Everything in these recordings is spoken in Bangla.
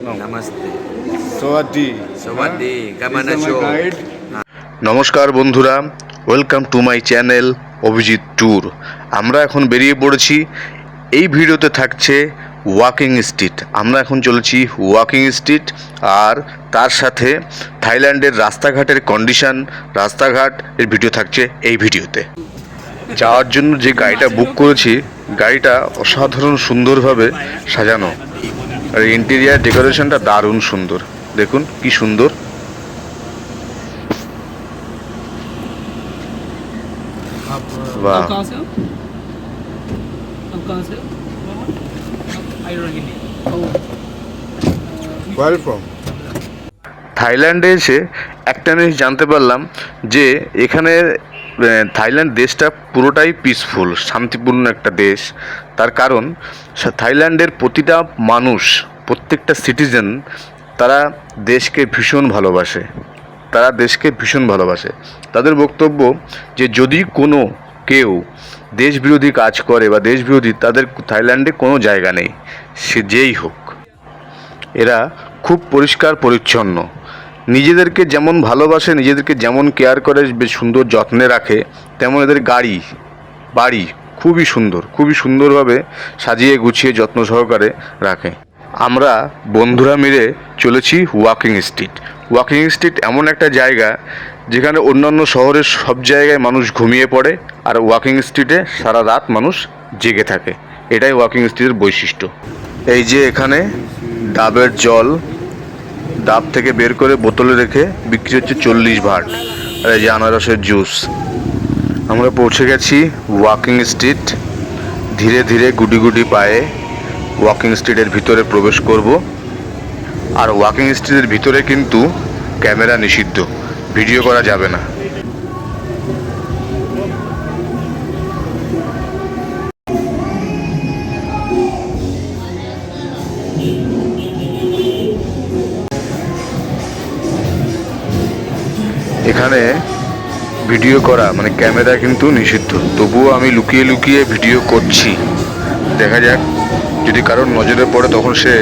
नमस्ते সওয়াদি सवादी কামানা শো নমস্কার বন্ধুরা, welcome to my channel Abhijit tour. আমরা এখন বেরিয়ে পড়েছি। এই ভিডিওতে থাকছে ওয়াকিং স্ট্রিট। আমরা এখন চলেছি ওয়াকিং স্ট্রিট, আর তার সাথে থাইল্যান্ডের রাস্তাঘাটের কন্ডিশন, রাস্তাঘাট এর ভিডিও থাকছে এই ভিডিওতে। যাওয়ার জন্য যে গাড়িটা বুক করেছি, গাড়িটা অসাধারণ সুন্দরভাবে সাজানো, আর ইন্টেরিয়ার ডেকোরেশনটা দারুণ সুন্দর। দেখুন কি সুন্দর। आप वाह। आप कहाँ से हो? आप कहाँ से हो? I don't Hindi. থাইল্যান্ডে এসে একটা জিনিস জানতে পারলাম যে এখানে থাইল্যান্ড দেশটা পুরোটাই পিসফুল, শান্তিপূর্ণ একটা দেশ। তার কারণ থাইল্যান্ডের প্রতিটা মানুষ, প্রত্যেকটা সিটিজেন, তারা দেশকে ভীষণ ভালোবাসে। তাদের বক্তব্য যে যদি কোনো কেউ দেশবিরোধী কাজ করে বা দেশবিরোধী, তাদের থাইল্যান্ডে কোনো জায়গা নেই, সে যেই হোক। এরা খুব পরিষ্কার পরিচ্ছন্ন, নিজেদেরকে যেমন ভালোবাসে, নিজেদেরকে যেমন কেয়ার করে, বেশ সুন্দর যত্নে রাখে, তেমন এদের বাড়ি খুবই সুন্দরভাবে সাজিয়ে গুছিয়ে যত্ন সহকারে রাখে। আমরা বন্ধুরা মিলে চলেছি ওয়াকিং স্ট্রিট এমন একটা জায়গা যেখানে অন্যান্য শহরের সব জায়গায় মানুষ ঘুমিয়ে পড়ে, আর ওয়াকিং স্ট্রিটে সারা রাত মানুষ জেগে থাকে। এটাই ওয়াকিং স্ট্রিটের বৈশিষ্ট্য। এই যে এখানে ডাবের জল ডাব থেকে বের করে বোতলে রেখে বিক্রি হচ্ছে 40 বাট, আর এই যে আনারসের জুস। আমরা পৌঁছে গেছি ওয়াকিং স্ট্রিট। ধীরে ধীরে গুটি গুটি পায়ে ওয়াকিং স্ট্রিটের ভিতরে প্রবেশ করব। আর ওয়াকিং স্ট্রিটের ভিতরে কিন্তু ক্যামেরা নিষিদ্ধ, ভিডিও করা যাবে না। এখানে ভিডিও করা মানে ক্যামেরা কিন্তু নিষিদ্ধ, তবুও আমি লুকিয়ে লুকিয়ে ভিডিও করছি। দেখা যাক, যদি কারোর নজরে পড়ে তখন সে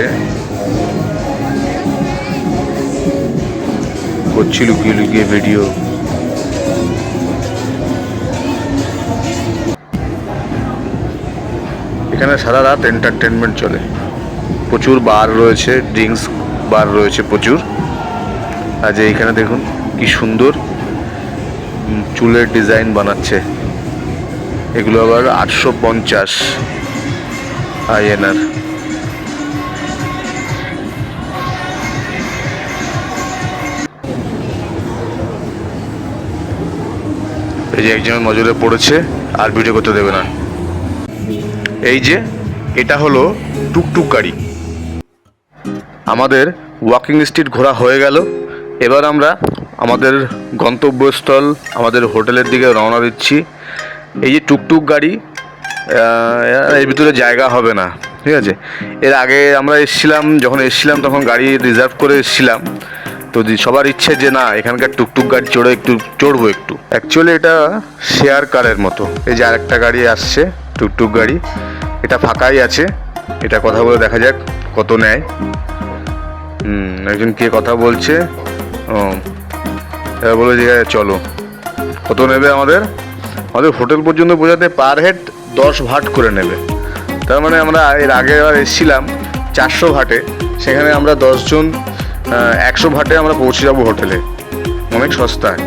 করছি লুকিয়ে লুকিয়ে ভিডিও। এখানে সারা রাত এন্টারটেনমেন্ট চলে, প্রচুর বার রয়েছে, ড্রিঙ্কস বার রয়েছে প্রচুর। আর যে এইখানে দেখুন কি সুন্দর চুলের ডিজাইন বানাচ্ছে, এগুলো আবার 850 INR। এই যে একজনের নজরে পড়েছে, আর ভিডিও করতে দেবে না। এই যে এটা হলো টুকটুক গাড়ি। আমাদের ওয়াকিং স্ট্রিট ঘোরা হয়ে গেল। এবার আমরা আমাদের গন্তব্যস্থল, আমাদের হোটেলের দিকে রওনা দিচ্ছি। এই যে টুকটুক গাড়ি, এর ভিতরে জায়গা হবে না, ঠিক আছে। এর আগে আমরা যখন এসেছিলাম তখন গাড়ি রিজার্ভ করে এসেছিলাম। তো সবার ইচ্ছে যে না, এখানকার টুকটুক গাড়ি চড়ে চড়বো একটু। অ্যাকচুয়ালি এটা শেয়ার কারের মতো। এই যে আরেকটা গাড়ি আসছে, টুকটুক গাড়ি, এটা ফাঁকাই আছে। এটা কথা বলে দেখা যাক কত নেয়। একজন কে কথা বলছে, এবার বলে যে চলো, কত নেবে আমাদের হোটেল পর্যন্ত পৌঁছাতে পার হেড 10 ভাট করে নেবে। তার মানে আমরা এর আগে এসেছিলাম 400 ভাটে, সেখানে আমরা 10 জন 100 ভাটে আমরা পৌঁছে যাবো হোটেলে, অনেক সস্তায়।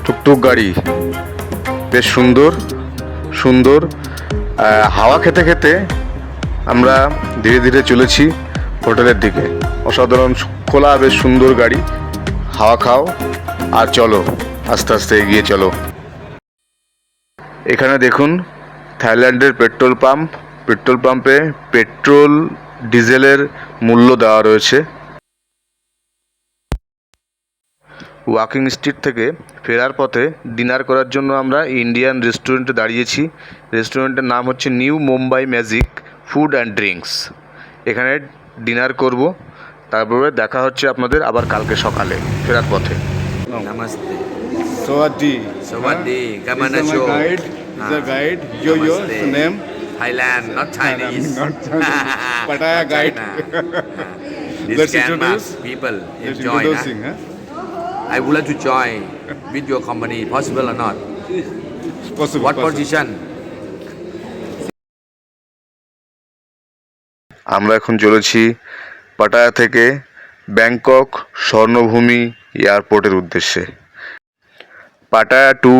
টুকটুক গাড়ি বেশ সুন্দর হাওয়া খেতে খেতে আমরা ধীরে ধীরে চলেছি হোটেলের দিকে। অসাধারণ খোলা, বেশ সুন্দর গাড়ি। হাওয়া খাও আর চলো, আস্তে আস্তে এগিয়ে চলো। এখানে দেখুন থাইল্যান্ডের পেট্রোল পাম্পে পেট্রোল ডিজেলের মূল্য দেওয়া রয়েছে। ওয়াকিং স্ট্রিট থেকে ফেরার পথে ডিনার করার জন্য আমরা ইন্ডিয়ান রেস্টুরেন্টে দাঁড়িয়েছি। রেস্টুরেন্টের নাম হচ্ছে new Mumbai magic food and drinks. এখানে ডিনার করব, তারপরে দেখা হচ্ছে আপনাদের আবার কালকে সকালে ফেরার পথে। Namaste. Sawadee. Sawadee. This is Kamanasho. my guide. This is a guide. Your Namaste. name? Thailand, not Chinese. Not Chinese. Pattaya Not guide. China. This Let's Canmas introduce. people Let's join. introducing. I would like to join with your company. Possible or not? Possible. What possible. position? আমরা এখন চলেছি পাটায়া থেকে ব্যাংকক স্বর্ণভূমি এয়ারপোর্টের উদ্দেশ্যে। পাটায়া টু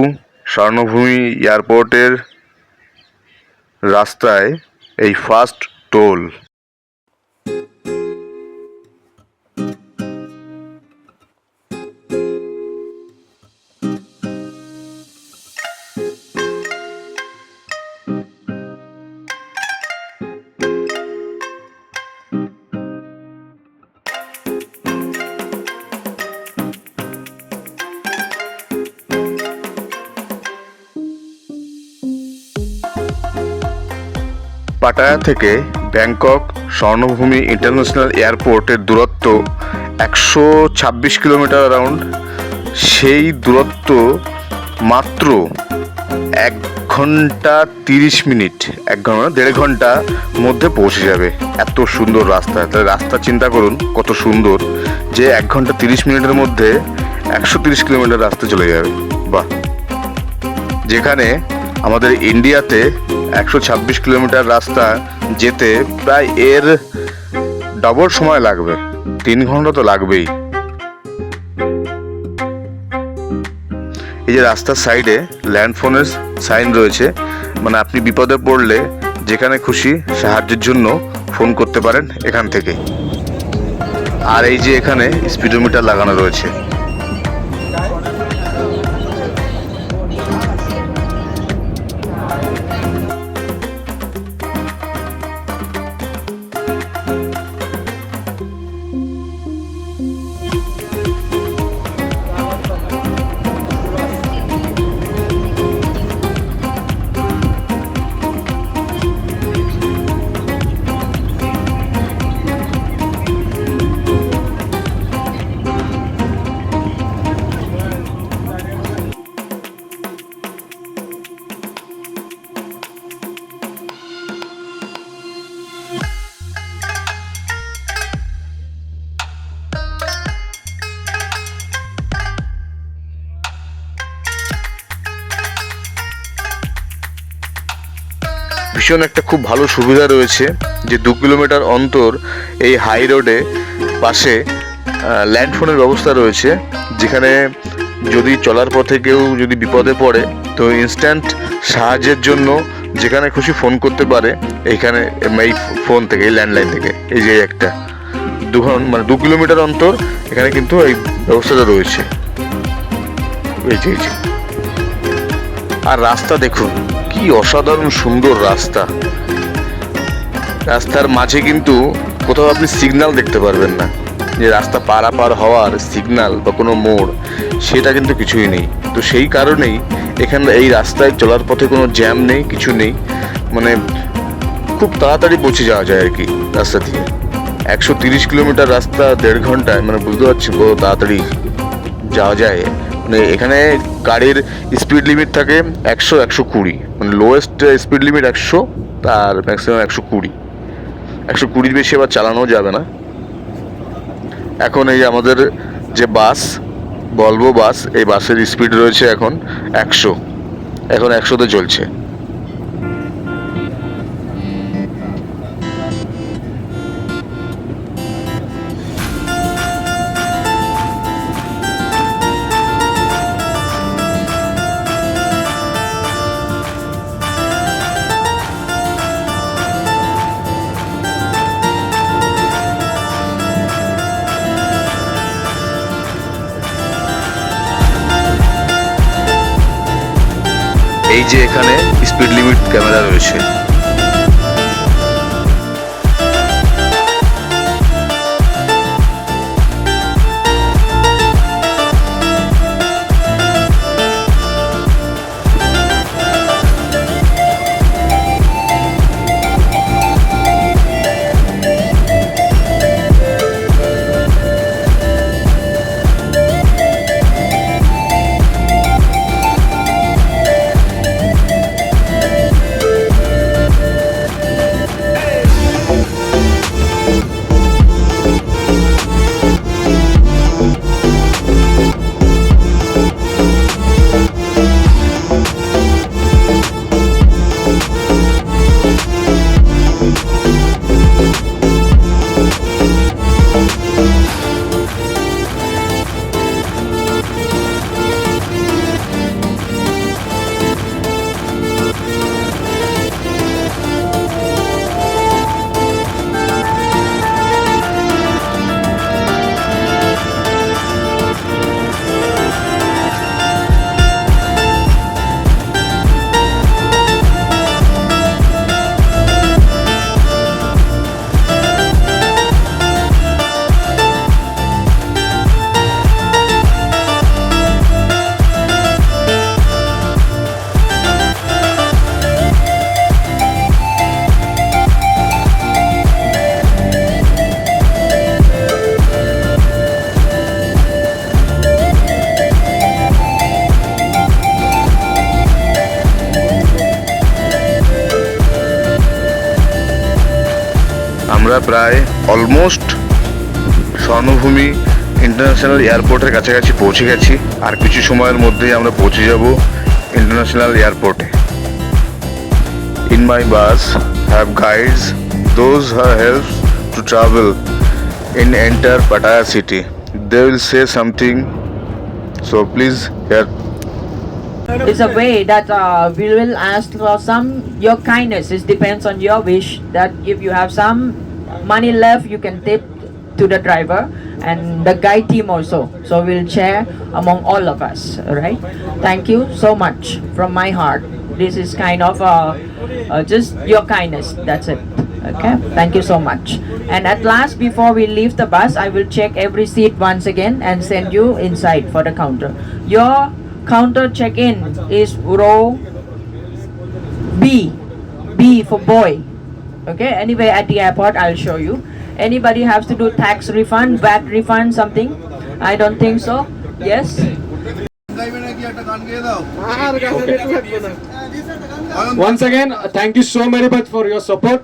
স্বর্ণভূমি এয়ারপোর্টের রাস্তায় এই ফার্স্ট টোল। পাটায়া থেকে ব্যাংকক স্বর্ণভূমি ইন্টারন্যাশনাল এয়ারপোর্টের দূরত্ব 126 কিলোমিটার অ্যারাউন্ড। সেই দূরত্ব মাত্র 1 ঘন্টা 30 মিনিট, 1 ঘন্টা 1.5 ঘন্টা মধ্যে পৌঁছে যাবে। এত সুন্দর রাস্তা, তাহলে রাস্তা চিন্তা করুন কত সুন্দর যে 1 ঘন্টা 30 মিনিটের মধ্যে 130 কিলোমিটার রাস্তা চলে যাবে। বাহ! যেখানে আমাদের ইন্ডিয়াতে 126 কিলোমিটার রাস্তা যেতে প্রায় এর ডবল সময় লাগবে, 3 ঘন্টা তো লাগবেই। এই যে রাস্তার সাইডে ল্যান্ডফোনের সাইন রয়েছে, মানে আপনি বিপদে পড়লে যেখানে খুশি সাহায্যের জন্য ফোন করতে পারেন এখান থেকে। আর এই যে এখানে স্পিডোমিটার লাগানো রয়েছে। ভীষণ একটা খুব ভালো সুবিধা রয়েছে যে 2 কিলোমিটার অন্তর এই হাই রোডে পাশে ল্যান্ডফোনের ব্যবস্থা রয়েছে, যেখানে যদি চলার পথে কেউ যদি বিপদে পড়ে তো ইনস্ট্যান্ট সাহায্যের জন্য যেখানে খুশি ফোন করতে পারে এইখানে, এই ফোন থেকে, এই ল্যান্ডলাইন থেকে। এই যে একটা 2 কিলোমিটার অন্তর এখানে কিন্তু এই ব্যবস্থাটা রয়েছে। এই যে আর রাস্তা দেখুন কি অসাধারণ সুন্দর রাস্তা। রাস্তার মাঝে কিন্তু কোথাও আপনি সিগন্যাল দেখতে পারবেন না, যে রাস্তা পারাপার হওয়ার সিগন্যাল বা কোনো মোড়, সেটা কিন্তু কিছুই নেই। তো সেই কারণেই এখানে এই রাস্তায় চলার পথে কোনো জ্যাম নেই, কিছু নেই, মানে খুব তাড়াতাড়ি পৌঁছে যাওয়া যায় আর কি রাস্তা দিয়ে। 130 কিলোমিটার রাস্তা 1.5 ঘন্টায়, মানে বুঝতে পারছি কত তাড়াতাড়ি যাওয়া যায়। মানে এখানে গাড়ির স্পিড লিমিট থাকে 100-120, মানে লোয়েস্ট স্পিড লিমিট 100 আর ম্যাক্সিমাম 120। 120 বেশি আবার চালানো যাবে না। এখন এই আমাদের যে বাস, ভলভো বাস, এই বাসের স্পিড রয়েছে এখন 100, এখন 100তে চলছে। এই যে এখানে স্পিড লিমিট ক্যামেরা রয়েছে। আমরা প্রায় অলমোস্ট স্বর্ণভূমি ইন্টারন্যাশনাল এয়ারপোর্টের কাছাকাছি পৌঁছে গেছি। আর কিছু সময়ের মধ্যেই আমরা পৌঁছে যাব ইন্টারন্যাশনাল এয়ারপোর্টে। In my bus have guides those who help to travel in enter Pattaya city. They will say something, so please hear. It's a way that we will ask for some your kindness. It depends on your wish. That if you have some money left, you can tip to the driver and the guide team also. So we'll share among all of us. Alright. Thank you so much from my heart. This is kind of just your kindness. That's it. Okay. Thank you so much. And at last, before we leave the bus, I will check every seat once again and send you inside for the counter. Your counter check-in is row B. B for boy. Okay. Anyway, at the airport, I'll show you. Anybody has to do tax refund, VAT refund, something? I don't think so. Yes. Once again, thank you so very much for your support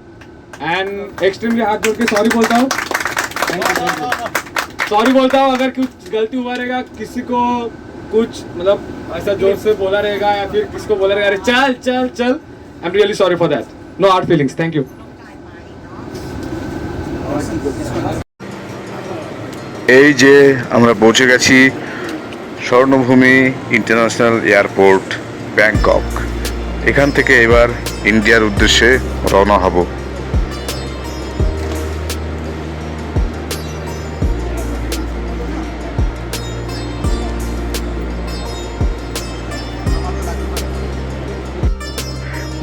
and extremely हाथ जोड़ के सॉरी बोलता हूँ। सॉरी बोलता हूँ अगर कुछ गलती हुआ रहेगा, किसी को कुछ मतलब ऐसा जोर से बोला रहेगा या फिर किसको बोला रहेगा अरे चल चल चल, I'm really sorry for that. No hard feelings. Thank you. এই যে আমরা পৌঁছে গেছি স্বর্ণভূমি ইন্টারন্যাশনাল এয়ারপোর্ট ব্যাংকক। এখান থেকে এবার ইন্ডিয়ার উদ্দেশ্যে রওনা হব।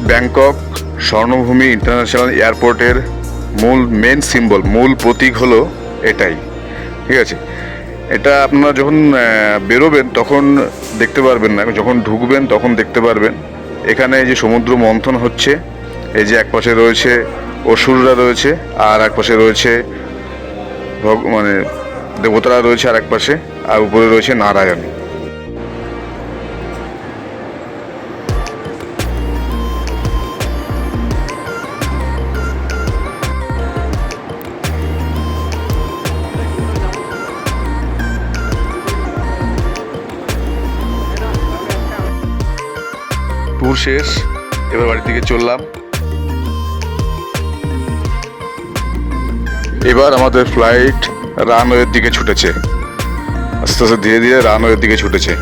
ব্যাংকক স্বর্ণভূমি ইন্টারন্যাশনাল এয়ারপোর্টের মেন সিম্বল, মূল প্রতীক হলো এটাই। ঠিক আছে, এটা আপনারা যখন বেরোবেন তখন দেখতে পারবেন না, যখন ঢুকবেন তখন দেখতে পারবেন। এখানে যে সমুদ্র মন্থন হচ্ছে, এই যে একপাশে রয়েছে অসুররা রয়েছে আর একপাশে রয়েছে মানে দেবতারা রয়েছে আর একপাশে, আর উপরে রয়েছে নারায়ণ। ট্যুর শেষ, এবার বাড়ির দিকে চললাম। এবার আমাদের ফ্লাইট রানওয়ের দিকে ছুটেছে, আস্তে আস্তে ধীরে ধীরে রানওয়ের দিকে ছুটেছে।